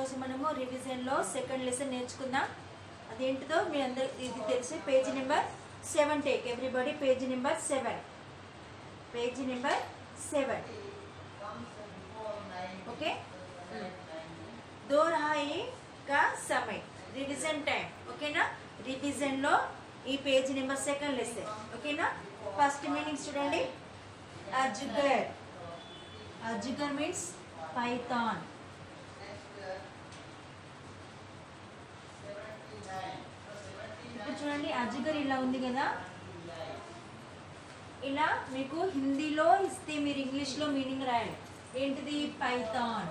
ఈరోజు మనము రివిజన్లో second lesson నేర్చుకుందాం. అదేంటిదో మీ అందరికి ఇది తెలిసి page number 7 take everybody. Page number 7. Page number 7. Okay. दोहराई का समय रिविजन टाइम. ఓకేనా? రివిజన్లో ఈ పేజ్ నెంబర్ 2 లెసన్. ఓకేనా? ఫస్ట్ మీనింగ్స్ చూడండి. అజ్గర్. Asghar means Python. ఇప్పుడు చూడండి, అజ్గర్ ఇలా ఉంది కదా, ఇలా మీకు హిందీలో ఇస్తే మీరు ఇంగ్లీష్లో మీనింగ్ రాయాలి. ఏంటిది? పైథాన్.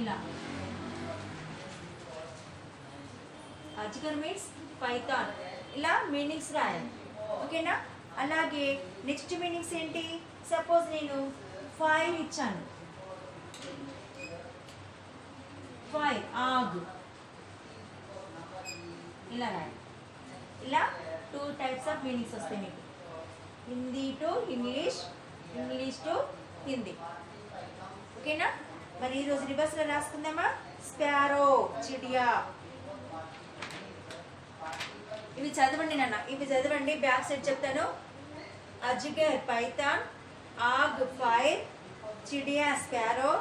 ఇలా అజ్గర్ మీన్స్ పైథాన్. ఇలా మీనింగ్స్ రాయాలి. ఓకేనా? అలాగే నెక్స్ట్ మీనింగ్స్ ఏంటి? సపోజ్ నేను ఫైర్ ఇచ్చాను. ఫైర్, ఆగు. ఇలా రాయాలి. ఇలా 2 టైప్స్ ఆఫ్ మీనింగ్స్ వస్తాయి మీకు. Hindi to English, English to Hindi. ఓకేనా? మరి ఈరోజు రివర్స్లో రాసుకుందామా? స్పారో, చిడియా. ఇవి చదవండి నాన్న, ఇవి చదవండి. బ్యాక్ సైడ్ చెప్తాను. అజ్గర్ పైథాన్, ఆగ్ ఫైర్, చిడియా స్పారో,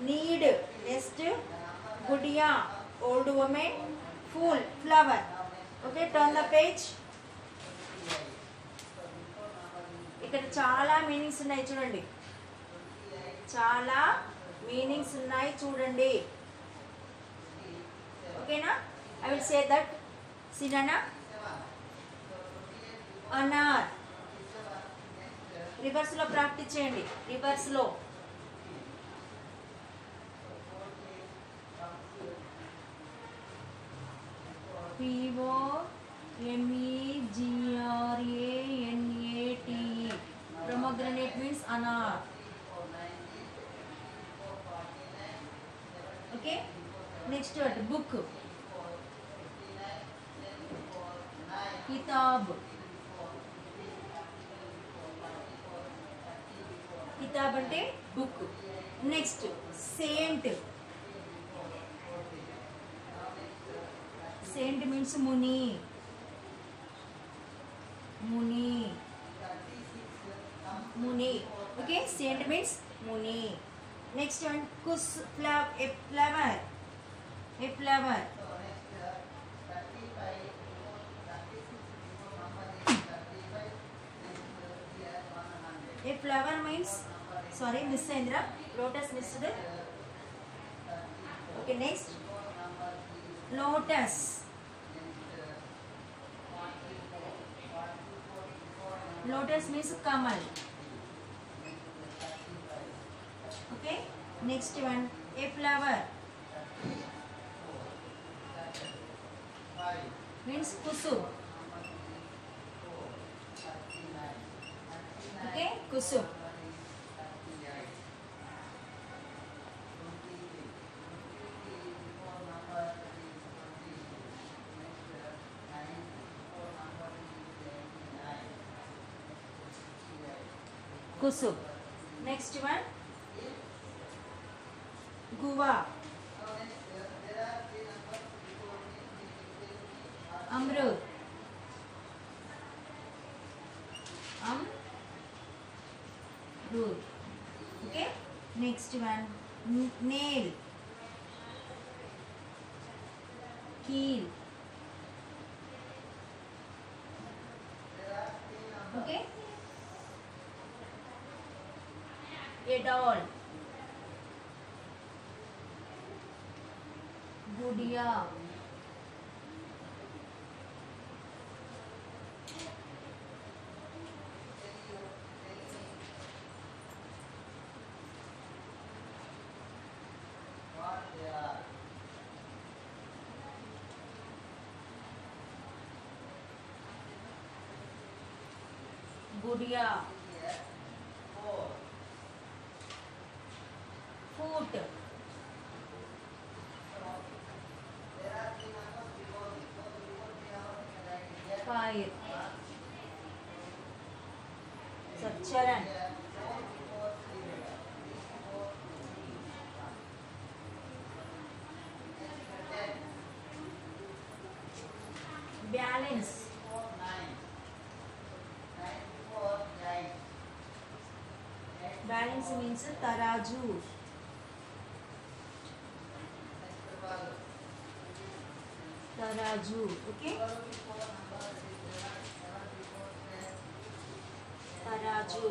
నీడ్ నెస్ట్, గుడియా ఓల్డ్ ఉమెన్, ఫూల్ flower. Okay, turn the page. ఇక్కడ చాలా మీనింగ్స్ ఉన్నాయి చూడండి. చాలా మీనింగ్స్ ఉన్నాయి చూడండి. ఓకేనా? I will say that. సినానా, అనార్. రివర్స్లో ప్రాక్టీస్ చేయండి. రివర్స్లో POMEGRANATE. Pomegranate means anar. Okay, next word book. Kitab. Kitab ante book. Next saint. Saint means muni. Muni. Muni. Okay, saint means muni. Next one, kus, a flower. A flower. A flower means, sorry, Miss Indra, lotus missed. Okay, next, lotus. Lotus means kamal. Okay, next one, a flower means kusum. Okay, kusum. Kusum. Next one, guva. Amrud. Amrud. Okay, next one, nail. Heel. Okay, a doll. Gudiya. Gudiya. Foot. fire. Charan. Balance. Balance means taraju. Taraju. Okay. Taraju.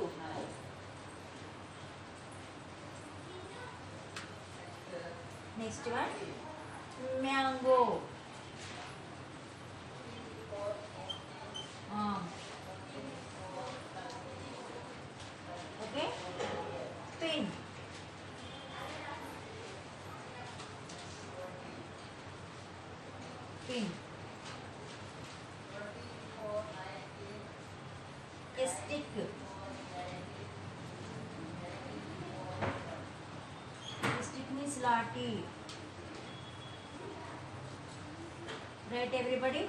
Next one. Mango. Okay. Pin. Pin. Stick. Stick means lati. Right, everybody?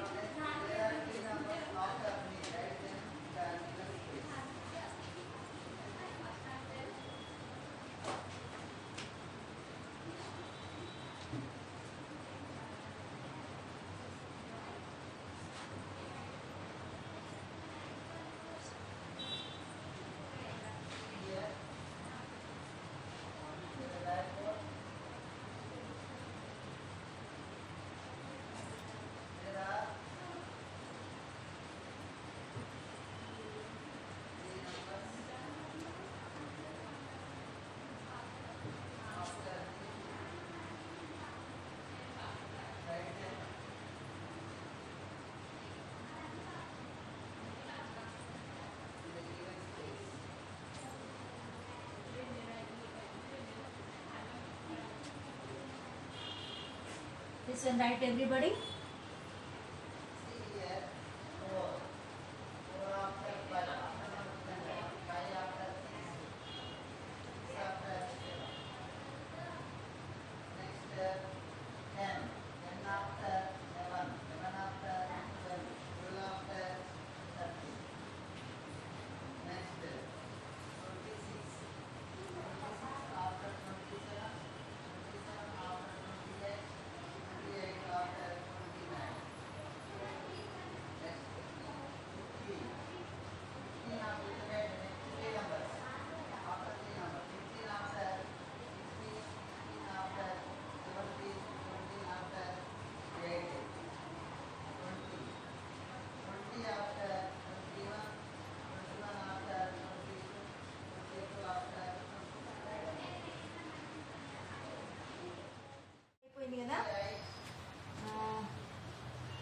This one, right, everybody?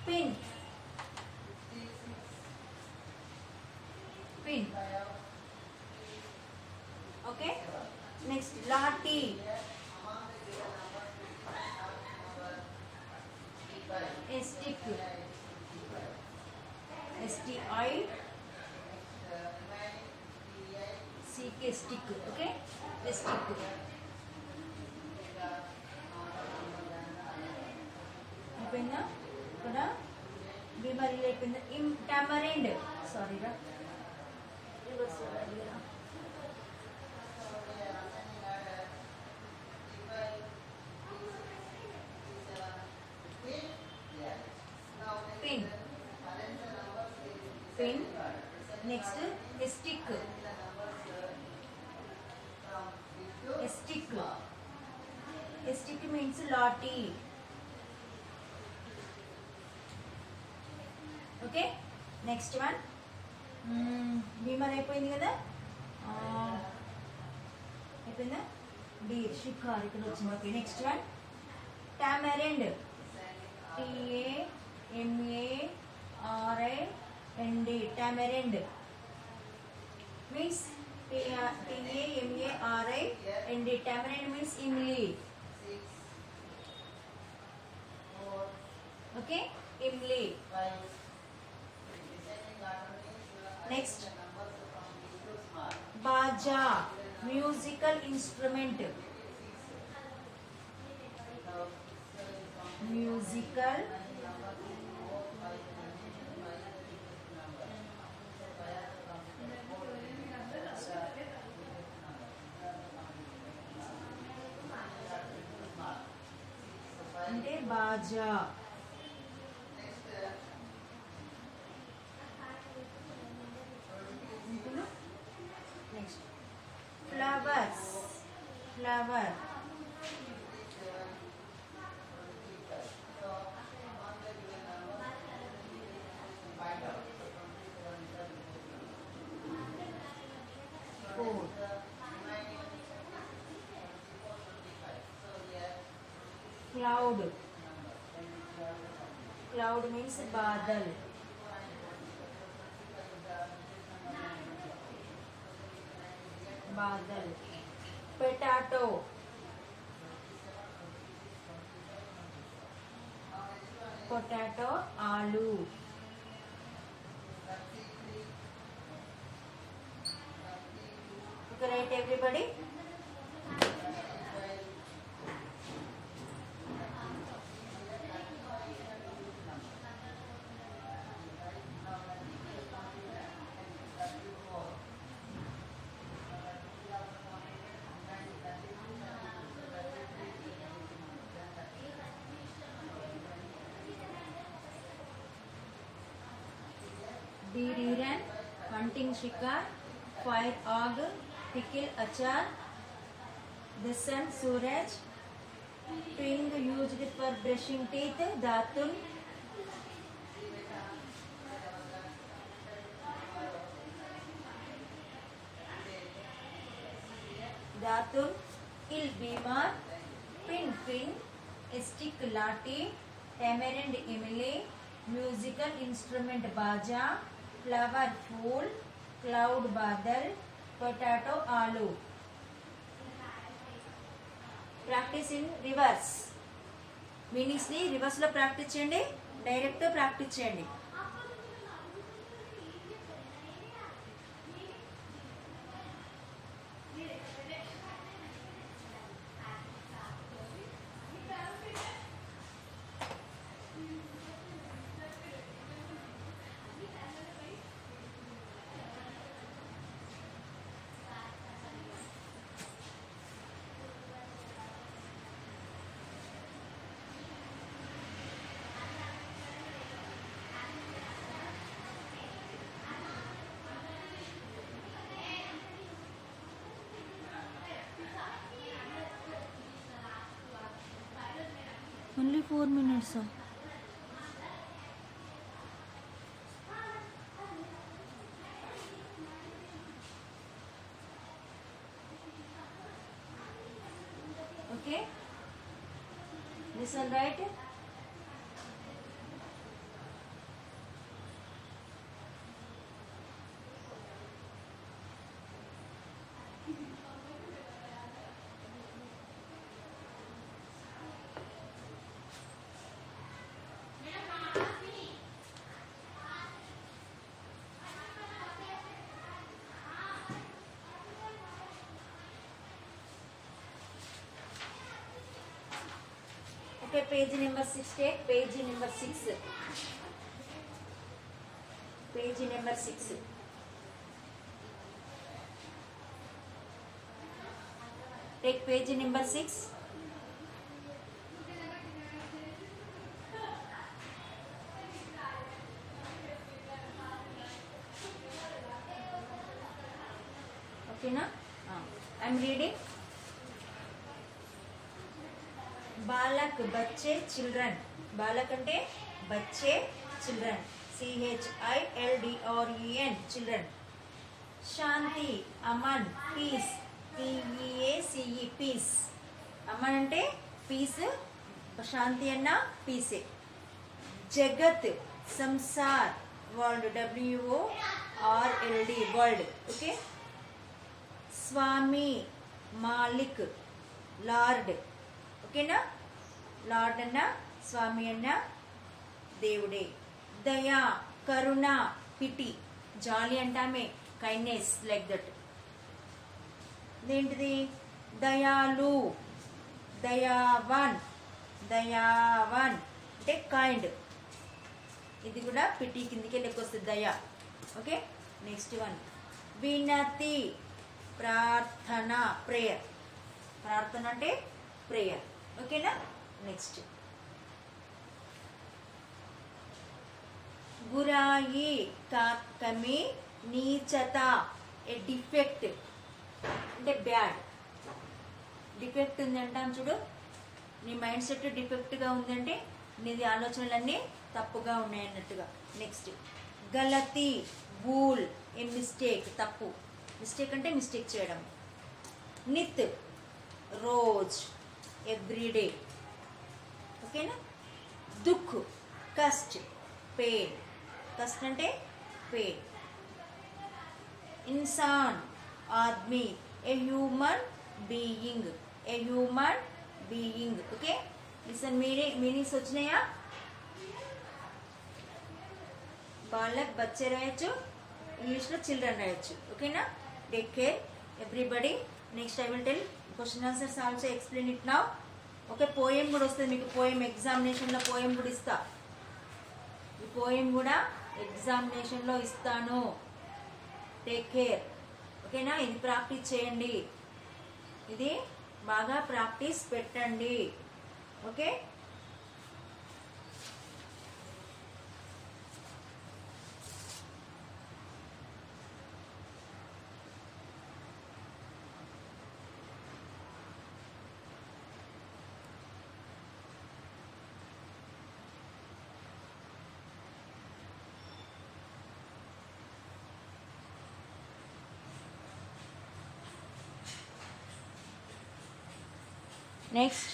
Pin. Pin. Okay. Next, lati. Stick. STI. CK stick. Okay. Stick. అయిపోయిందా ఇక్కడ బీమారీ అయిపోయిందా tamarind. Sorry రా reverse అడిగిరా pin. Pin. Next, stick. Stick. Stick means lati. Okay. Next one. Beamer అయిపోయింది కదా అయిపోయిందా Deere షికార్ ఇక్కడ వచ్చింది. Okay. Next one tamarind. TAMARIND. tamarind means TAMARIND. tamarind means imli. Okay, imli. Next, baja, musical instrument. Musical బాజా. Next flowers, flower. Cloud. Cloud means बादल. बादल. Potato. Potato, आलू. Okay, right, everybody? Deer Iran, hunting shikar, fire आग, pickle अचार, the sun Suraj, twing used for brushing teeth, दातुन, दातुन, किल बीमार, pin pin, stick लाठी, tamarind इमली, musical instrument बाजा, flower फूल, cloud बादल, పొటాటో ఆలు. Practice in reverse. మీనింగ్స్ ని రివర్స్ లో ప్రాక్టీస్ చేయండి, డైరెక్ట్ ప్రాక్టీస్ చేయండి. Only 4 minutes. Okay. Listen right. Okay, page number 6, take page number 6. Page number 6. Take page number 6. Okay, na? I am reading. बालक बच्चे children. बालक అంటే बच्चे चिल्ड्रन, CHILDREN चिल्ड्रन. शांति अमन piece, PEACE piece. अमन అంటే piece, शांति अन्ना पीसे. जगत संसार वर्ल्ड, WORLD वर्ल्ड. ओके. स्वामी मालिक लॉर्ड. ఓకేనా? లార్డ్ అన్న, స్వామి అన్న దేవుడే. దయా కరుణ పిటి, జాలి అంటామే, కైండ్నెస్, లైక్ దట్. ఇదేంటిది? దయాలు, దయావన్, దయావన్ అంటే కైండ్. ఇది కూడా పిటి కిందికి లెక్కొస్తుంది, దయా. ఓకే. నెక్స్ట్ వన్ వినతి, ప్రార్థన, ప్రేయర్. ప్రార్థన అంటే ప్రేయర్. ఓకేనా? నెక్స్ట్ बुराई का कमी नीचता ए डिफेक्ट అంటే బ్యాడ్ డిఫెక్ట్ ఉంది అంటాం చూడు నీ మైండ్ సెట్ డిఫెక్ట్గా ఉందంటే నీది ఆలోచనలన్నీ తప్పుగా ఉన్నాయన్నట్టుగా. నెక్స్ట్ గలతీ భూల్ ఏ మిస్టేక్ తప్పు మిస్టేక్ అంటే మిస్టేక్ చేయడం. నిత్ రోజ్ ఎవ్రీడే ఓకేనా. దుఃఖ్ కష్ట్ పెయిన్ కష్ట్ అంటే పెయిన్. इंसान आदमी a human being okay. Listen मेरे मीनिंग्स వచ్చినాయా? బాలక్ బచ్చే రాయొచ్చు ఇంగ్లీష్లో చిల్డ్రన్ రాయొచ్చు ఓకేనా. Take care everybody. Next I will tell question answers also explain it now. Okay poem కూడా వస్తుంది మీకు. పోయం ఎగ్జామినేషన్లో పోయం కూడా ఇస్తా. ఈ పోయం కూడా ఎగ్జామినేషన్లో ఇస్తాను. టేక్ కేర్ ఓకేనా. ఇది ప్రాక్టీస్ చేయండి, ఇది బాగా ప్రాక్టీస్ పెట్టండి ఓకే. నెక్స్ట్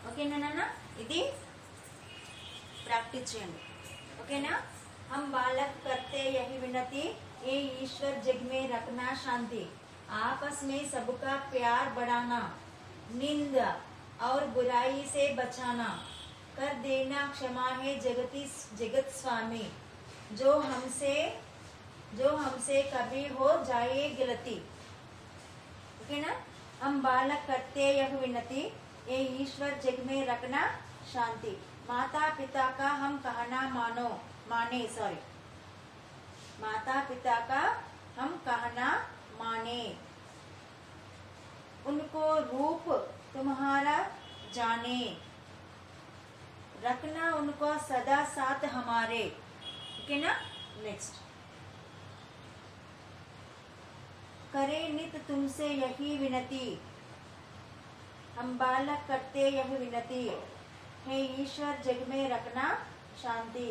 ఓకేనా నాన్న ఇది ప్రాక్టీస్ చేయండి ఓకేనా. हम बालक करते यही विनती ये ईश्वर जग में रखना शांति आपस में सबका प्यार बढ़ाना निंदा और बुराई से बचाना कर देना क्षमा है जगत स्वामी जो हमसे कभी हो जाए गलती ओके ना. हम बालक करते यह विनती ये ईश्वर जग में रखना शांति माता पिता का हम कहना माने माता पिता का हम कहना माने उनको रूप तुम्हारा जाने रखना उनको सदा साथ हमारे ओके ना. नेक्स्ट करे नित तुमसे यही विनती हम बालक करते यह विनती हे ईश्वर जग में रखना शांति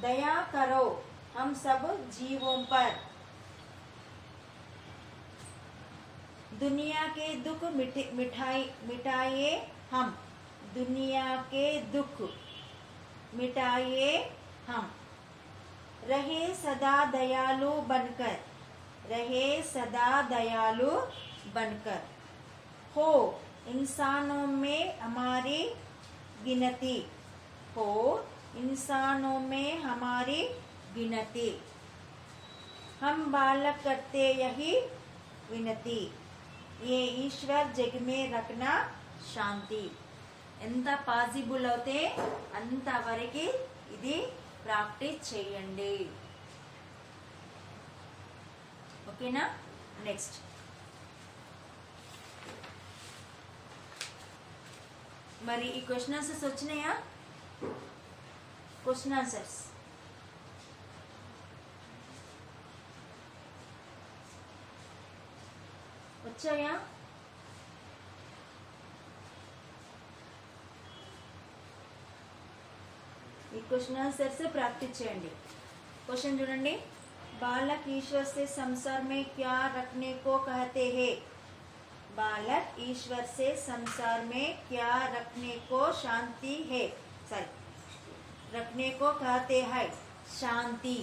दया करो हम सब जीवों पर दुनिया के दुख मिटाइए हम दुनिया के दुख मिटाइए हम रहे सदा दयालु बनकर हो इंसानों में हमारी गिनती हम बालक करते यही विनती ये ईश्वर जग में रखना శాంతి. ఎంత పాసిబుల్ అవుతే అంతవరకు ఇది ప్రాక్టీస్ చేయండి ఓకేనా. నెక్స్ట్ మరి ఈ క్వశ్చన్ ఆన్సర్స్ వచ్చినాయా? క్వశ్చన్ ఆన్సర్స్ వచ్చాయా? ఈ క్వశ్చన్ ఆన్సర్స్ ప్రాక్టీస్ చేయండి. क्वेश्चन చూడండి. बालक ईश्वर से संसार में क्या रखने को कहते हैं? बालक ईश्वर से संसार में क्या रखने को शांति है सॉरी रखने को कहते हैं? शांति.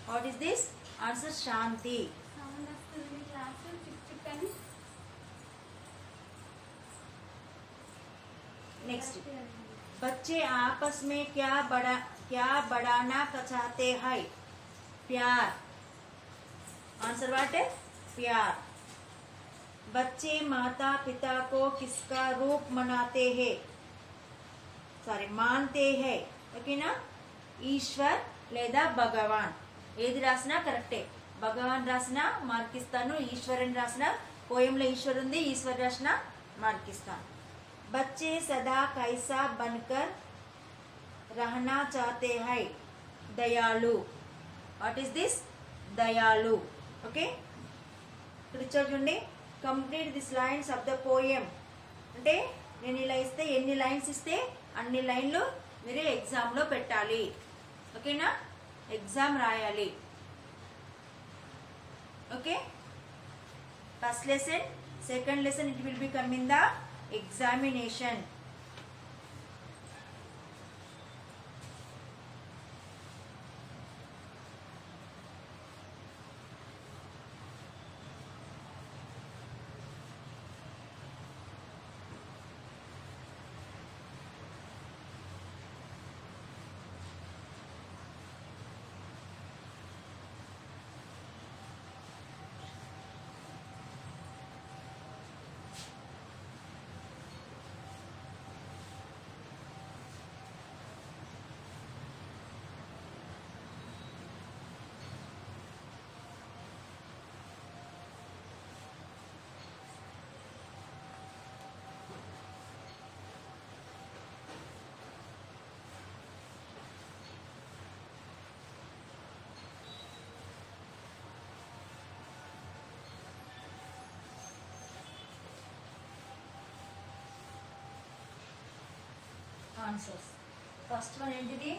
What is this answer? शांति. नेक्स्ट बच्चे आपस में क्या बढ़ाना चाहते हैं? प्यार. आंसर व्हाट है? प्यार. बच्चे माता पिता को किसका रूप मनाते हैं, సారీ మాన్తే హై, ఓకేనా. ఈశ్వర్ లేదా భగవాన్ ఏది రాసినా కరెక్టే. భగవాన్ రాసినా మార్కిస్తాను, ఈశ్వర్ అని రాసిన పోయంలో ఈశ్వర్ ఉంది, ఈశ్వర్ రాసిన మార్కిస్తాను. బచ్చే సదా కైసా బన్కర్ रहना चाहते हैं, దయాళు. What is this? దయాళు. ఓకే, ఇక్కడ చూడండి. Complete this lines of the poem అంటే నేను ఇలా ఇస్తే ఎన్ని లైన్స్ ఇస్తే అన్ని లైన్లు మీరు ఎగ్జామ్లో పెట్టాలి, ఓకేనా. ఎగ్జామ్ రాయాలి. Okay, first lesson, second lesson it will be come in the examination. Answers. First one ఏంటిది?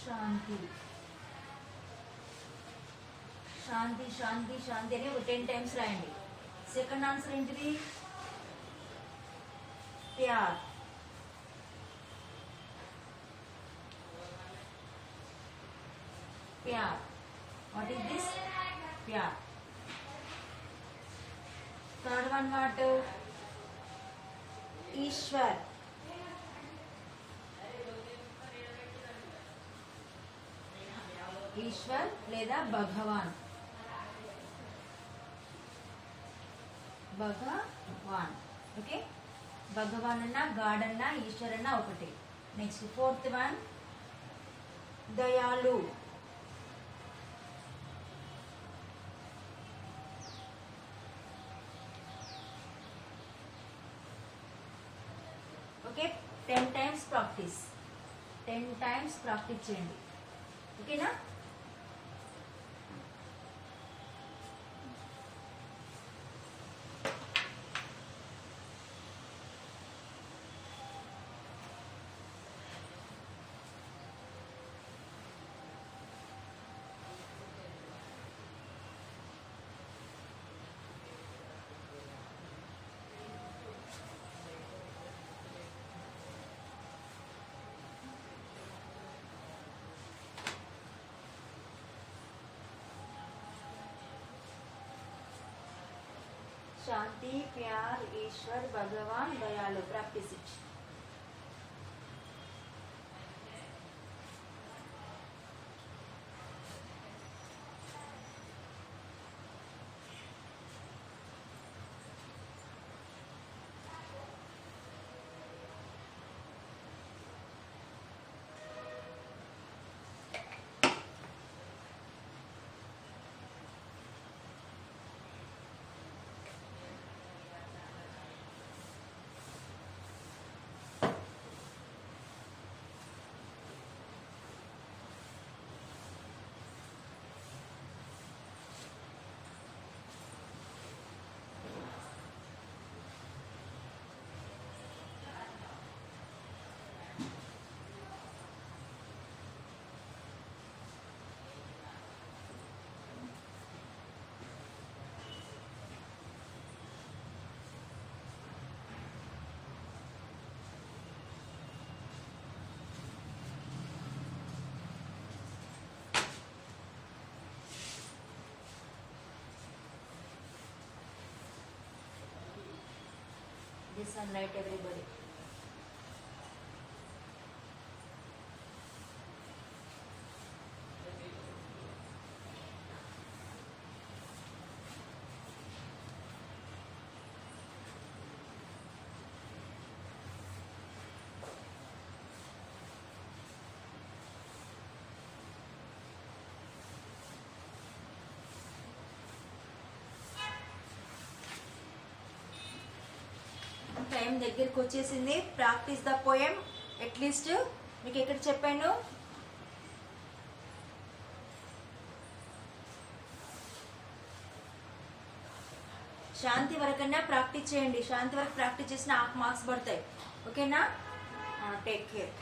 శాంతి. శాంతి శాంతి శాంతి అని ఒక 10 టైమ్స్ రాయండి. సెకండ్ ఆన్సర్ ఏంటిది? ప్యార్. प्यार. What is this? प्यार. Third one what? ईश्वर. ईश्वर లేదా భగవాన్. భగవాన్. ఓకే, భగవాన్ అన్న గాడ్ అన్న ఈశ్వర్ అన్న ఒకటి. నెక్స్ట్ ఫోర్త్ వన్ దయాళు. Okay, 10 times practice, 10 times practice చేయండి, ఓకేనా. शांति, प्यार, ईश्वर, भगवान, दयालु. Practice it. the sunlight, everybody. Time దగ్గరికి వచ్చేసింది. Practice the poem at least. మీకు ఎక్కడ చెప్పాను, శాంతి వరకన్నా ప్రాక్టీస్ చేయండి. శాంతి వరకు ప్రాక్టీస్ చేసిన 1/2 మార్క్స్ పడతాయి. ఓకేనా? Take care.